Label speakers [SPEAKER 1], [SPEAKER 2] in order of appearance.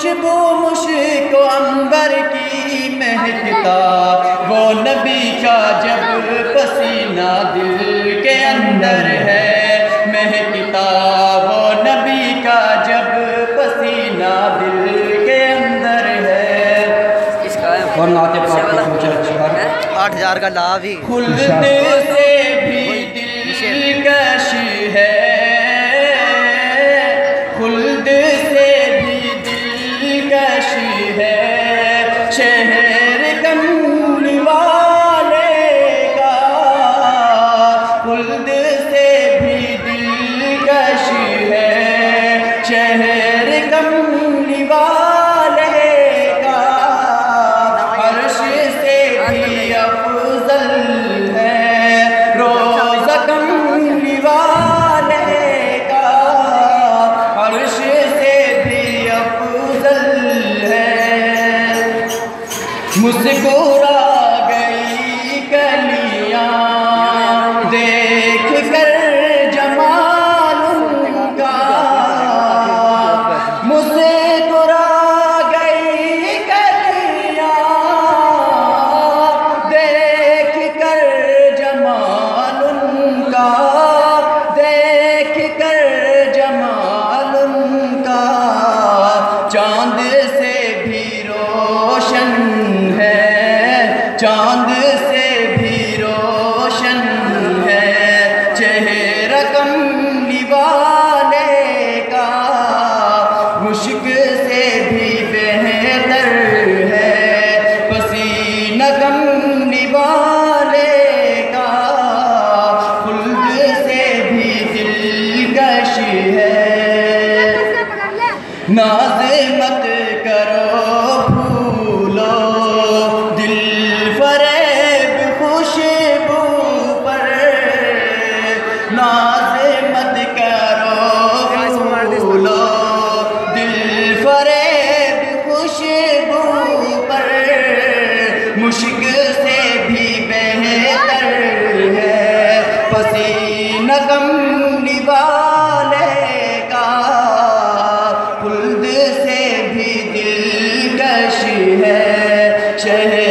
[SPEAKER 1] खुशबू मुश्को अंबर की महकता, वो नबी का जब पसीना दिल के अंदर है महकता, वो नबी का जब पसीना दिल के अंदर है।
[SPEAKER 2] और नाते पाक का सोचा
[SPEAKER 3] 8000 का लाभ ही
[SPEAKER 1] खुल्द से भी दिलकश है, खुल्द से भी दिलकश है, शहर कमली वाले का, खुल्द से भी दिलकश है, शहर कमली वाले का, अर्श से भी अफजल है, रोज़ा कमली वाले का, अर्श से भी अफजल है। मुस्कुरा गई कलियां देख कर जमाल उनका, मुस्कुरा गई कलियां देख कर जमाल उनका, देख कर जमाल उनका, चांद से भी रोशन है, चांद से भी रोशन है, चेहरा कमली वाले का, मुश्क से भी बेहतर है, पसीना कमली वाले का, खुल्द से भी दिलकश है। नाज मत करो भूलो दिल फरेब खुशबू पर, नाज मत करो भूलो दिल फरेब खुशबू पर, मुश्क से भी बेहतर है, पसीना कमली वाले का, खुल्द से भी दिलकश है, शहर